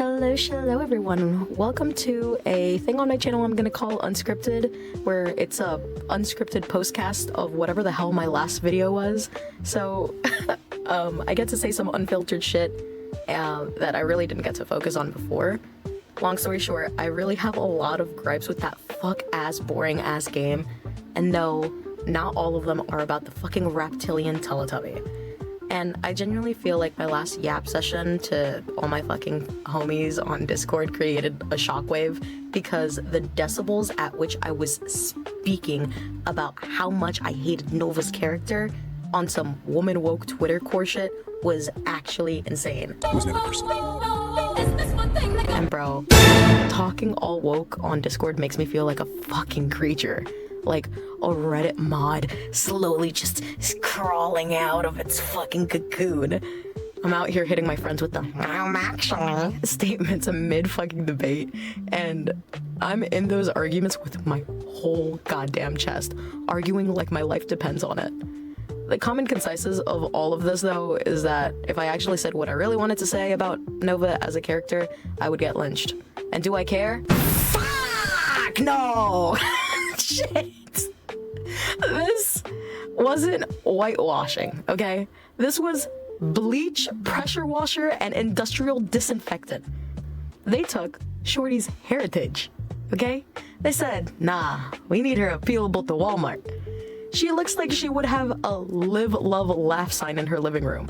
Hello everyone. Welcome to a thing on my channel I'm gonna call Unscripted, where it's a unscripted postcast of whatever the hell my last video was. So I get to say some unfiltered shit that I really didn't get to focus on before. Long story short, I really have a lot of gripes with that fuck-ass, boring-ass game. And no, not all of them are about the fucking reptilian Teletubby. And I genuinely feel like my last yap session to all my fucking homies on Discord created a shockwave, because the decibels at which I was speaking about how much I hated Nova's character on some woman woke Twitter core shit was actually insane. Was never personal. And bro, talking all woke on Discord makes me feel like a fucking creature. Like a Reddit mod slowly just crawling out of its fucking cocoon. I'm out here hitting my friends with the actually statements amid fucking debate, and I'm in those arguments with my whole goddamn chest, arguing like my life depends on it. The common consensus of all of this, though, is that if I actually said what I really wanted to say about Nova as a character, I would get lynched. And do I care? Fuck no! Shit. This wasn't whitewashing, okay? This was bleach, pressure washer, and industrial disinfectant. They took Shorty's heritage, okay? They said, nah, we need her appealable to Walmart. She looks like she would have a live, love, laugh sign in her living room.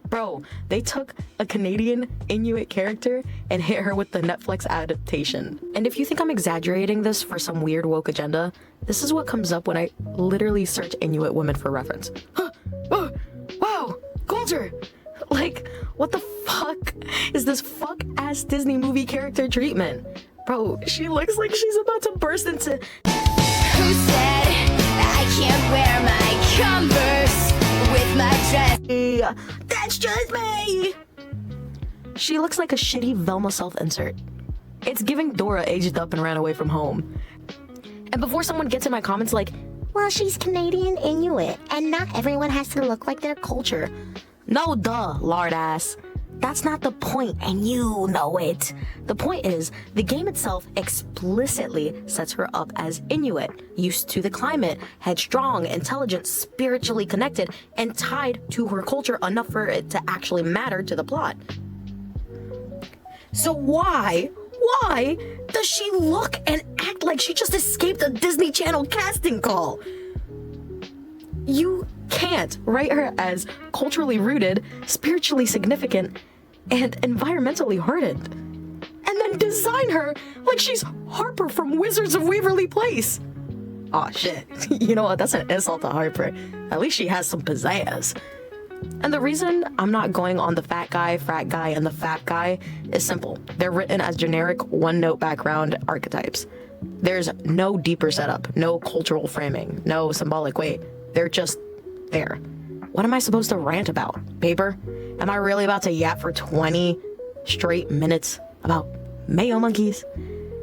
Bro, they took a Canadian Inuit character and hit her with the Netflix adaptation. And if you think I'm exaggerating this for some weird woke agenda, this is what comes up when I literally search Inuit women for reference. Huh, oh, wow, culture! Like, what the fuck is this fuck-ass Disney movie character treatment? Bro, she looks like she's about to burst into... Who said I can't wear my Converse with my dress? That's just me! She looks like a shitty Velma self-insert. It's giving Dora aged up and ran away from home. And before someone gets in my comments like, well, she's Canadian Inuit, and not everyone has to look like their culture. No duh, lard ass. That's not the point, and you know it. The point is, the game itself explicitly sets her up as Inuit, used to the climate, headstrong, intelligent, spiritually connected, and tied to her culture enough for it to actually matter to the plot. So why does she look and act like she just escaped a Disney Channel casting call? You can't write her as culturally rooted, spiritually significant, and environmentally hardened, and then design her like she's Harper from Wizards of Waverly Place. Aw, shit. You know what? That's an insult to Harper. At least she has some pizzazz. And the reason I'm not going on the fat guy, frat guy, and the fat guy is simple. They're written as generic one-note background archetypes. There's no deeper setup, no cultural framing, no symbolic weight. They're just there. What am I supposed to rant about? Paper? Am I really about to yap for 20 straight minutes about mayo monkeys?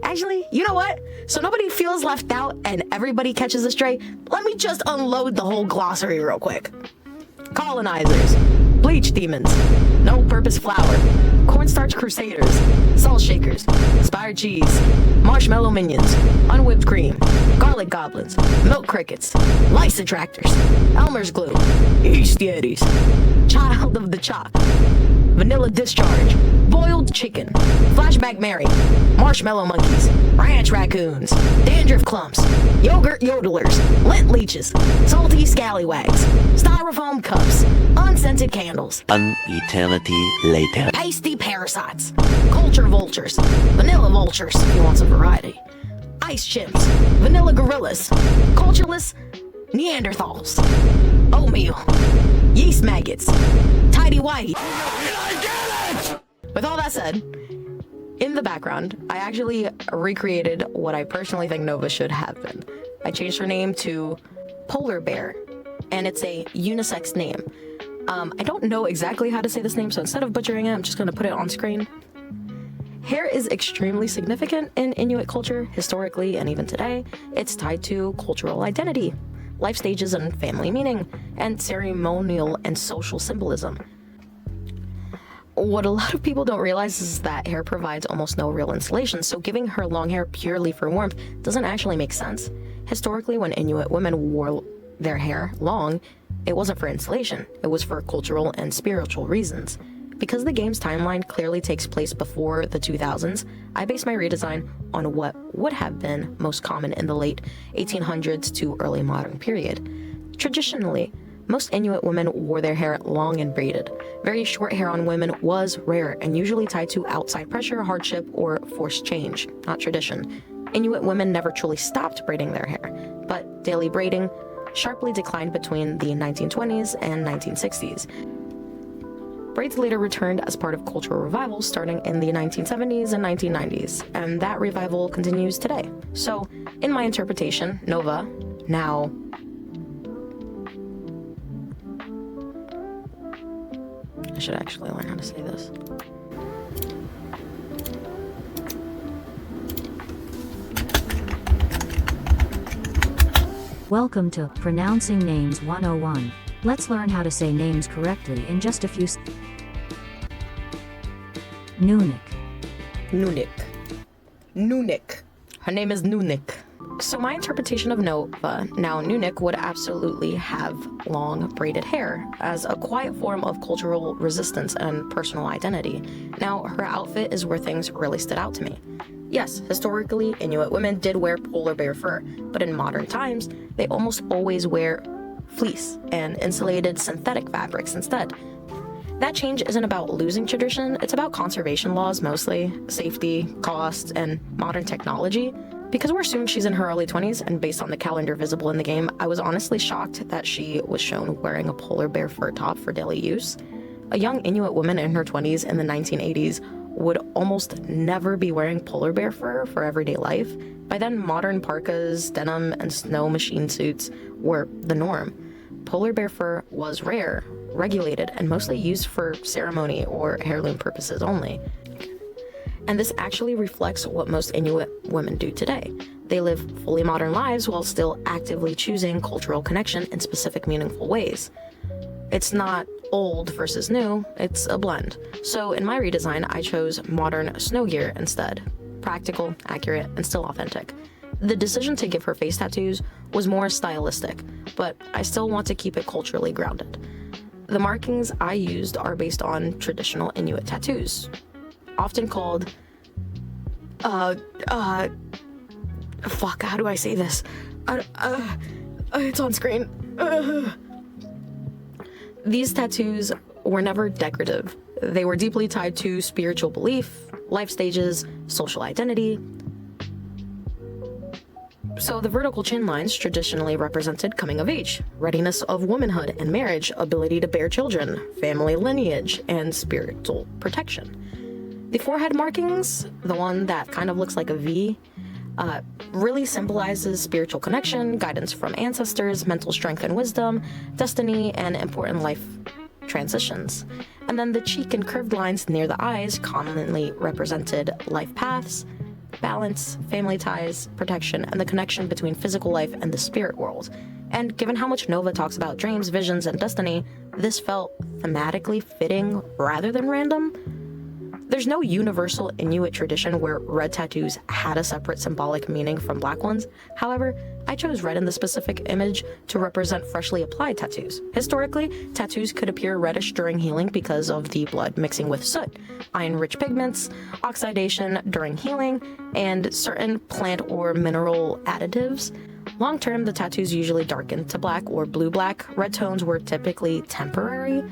Actually, you know what? So nobody feels left out and everybody catches a stray, let me just unload the whole glossary real quick. Colonizers, bleach demons, no purpose flour, cornstarch crusaders, salt shakers, expired cheese, marshmallow minions, unwhipped cream, garlic goblins, milk crickets, lice attractors, Elmer's glue, East Yetis, child of the chalk, vanilla discharge, boiled chicken, flashback Mary, marshmallow monkeys, ranch raccoons, dandruff clumps, yogurt yodelers, lint leeches, salty scallywags, styrofoam cups, unscented candles, An eternity later. pasty parasites, culture vultures, vanilla vultures if you want some variety, ice chimps, vanilla gorillas, cultureless Neanderthals, oatmeal, yeast maggots, tidy whitey. With all that said, in the background, I actually recreated what I personally think Nova should have been. I changed her name to Polar Bear, and it's a unisex name. I don't know exactly how to say this name, so instead of butchering it, I'm just gonna put it on screen. Hair is extremely significant in Inuit culture, historically and even today. It's tied to cultural identity, life stages and family meaning, and ceremonial and social symbolism. What a lot of people don't realize is that hair provides almost no real insulation, so giving her long hair purely for warmth doesn't actually make sense. Historically, when Inuit women wore their hair long, it wasn't for insulation, it was for cultural and spiritual reasons. Because the game's timeline clearly takes place before the 2000s, I base my redesign on what would have been most common in the late 1800s to early modern period. Traditionally, most Inuit women wore their hair long and braided. Very short hair on women was rare and usually tied to outside pressure, hardship, or forced change, not tradition. Inuit women never truly stopped braiding their hair, but daily braiding sharply declined between the 1920s and 1960s. Braids later returned as part of cultural revival starting in the 1970s and 1990s, and that revival continues today. So, in my interpretation, Nova, now I should actually learn how to say this. Welcome to Pronouncing Names 101. Let's learn how to say names correctly in just a few Nunik. Nunik. Her name is Nunik. So my interpretation of Nova, now Nunik, would absolutely have long braided hair as a quiet form of cultural resistance and personal identity. Now, her outfit is where things really stood out to me. Yes, historically, Inuit women did wear polar bear fur, but in modern times, they almost always wear fleece and insulated synthetic fabrics instead. That change isn't about losing tradition, it's about conservation laws mostly, safety, cost, and modern technology. Because we're assuming she's in her early 20s, and based on the calendar visible in the game, I was honestly shocked that she was shown wearing a polar bear fur top for daily use. A young Inuit woman in her 20s in the 1980s would almost never be wearing polar bear fur for everyday life. By then, modern parkas, denim, and snow machine suits were the norm. Polar bear fur was rare, regulated, and mostly used for ceremony or heirloom purposes only. And this actually reflects what most Inuit women do today. They live fully modern lives while still actively choosing cultural connection in specific meaningful ways. It's not old versus new, it's a blend. So in my redesign, I chose modern snow gear instead. Practical, accurate, and still authentic. The decision to give her face tattoos was more stylistic, but I still want to keep it culturally grounded. The markings I used are based on traditional Inuit tattoos, often called, fuck, how do I say this? It's on screen. These tattoos were never decorative. They were deeply tied to spiritual belief, life stages, social identity. So the vertical chin lines traditionally represented coming of age, readiness of womanhood and marriage, ability to bear children, family lineage, and spiritual protection. The forehead markings, the one that kind of looks like a V, really symbolizes spiritual connection, guidance from ancestors, mental strength and wisdom, destiny, and important life transitions. And then the cheek and curved lines near the eyes commonly represented life paths, balance, family ties, protection, and the connection between physical life and the spirit world. And given how much Nova talks about dreams, visions, and destiny, this felt thematically fitting rather than random. There's no universal Inuit tradition where red tattoos had a separate symbolic meaning from black ones. However, I chose red in the specific image to represent freshly applied tattoos. Historically, tattoos could appear reddish during healing because of the blood mixing with soot, iron-rich pigments, oxidation during healing, and certain plant or mineral additives. Long-term, the tattoos usually darkened to black or blue-black. Red tones were typically temporary.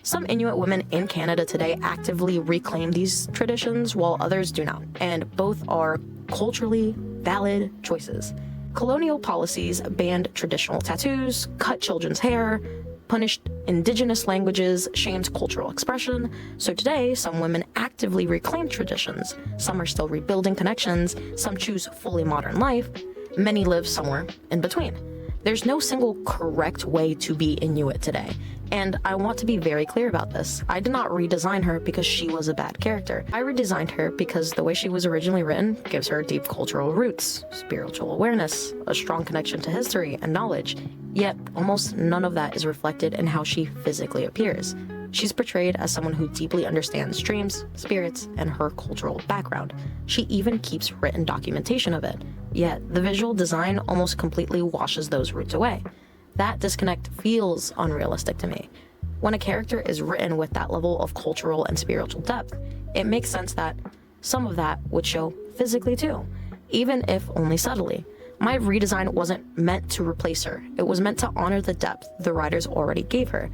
Some Inuit women in Canada today actively reclaim these traditions, while others do not, and both are culturally valid choices. Colonial policies banned traditional tattoos, cut children's hair, punished indigenous languages, shamed cultural expression. So today, some women actively reclaim traditions. Some are still rebuilding connections. Some choose fully modern life. Many live somewhere in between. There's no single correct way to be Inuit today. And I want to be very clear about this. I did not redesign her because she was a bad character. I redesigned her because the way she was originally written gives her deep cultural roots, spiritual awareness, a strong connection to history and knowledge. Yet, almost none of that is reflected in how she physically appears. She's portrayed as someone who deeply understands dreams, spirits, and her cultural background. She even keeps written documentation of it, yet the visual design almost completely washes those roots away. That disconnect feels unrealistic to me. When a character is written with that level of cultural and spiritual depth, it makes sense that some of that would show physically too, even if only subtly. My redesign wasn't meant to replace her. It was meant to honor the depth the writers already gave her.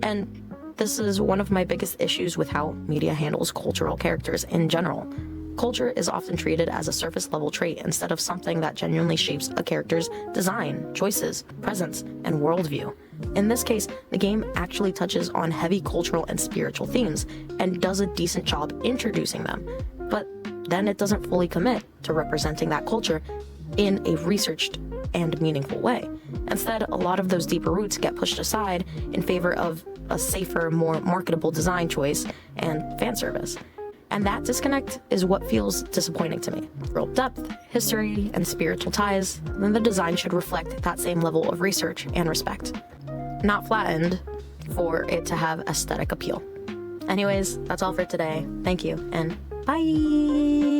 And this is one of my biggest issues with how media handles cultural characters in general. Culture is often treated as a surface level trait instead of something that genuinely shapes a character's design, choices, presence, and worldview. In this case, the game actually touches on heavy cultural and spiritual themes and does a decent job introducing them, but then it doesn't fully commit to representing that culture in a researched and meaningful way. Instead, a lot of those deeper roots get pushed aside in favor of a safer, more marketable design choice and fan service. And that disconnect is what feels disappointing to me. Real depth, history, and spiritual ties, then the design should reflect that same level of research and respect, not flattened for it to have aesthetic appeal. Anyways, that's all for today. Thank you, and bye!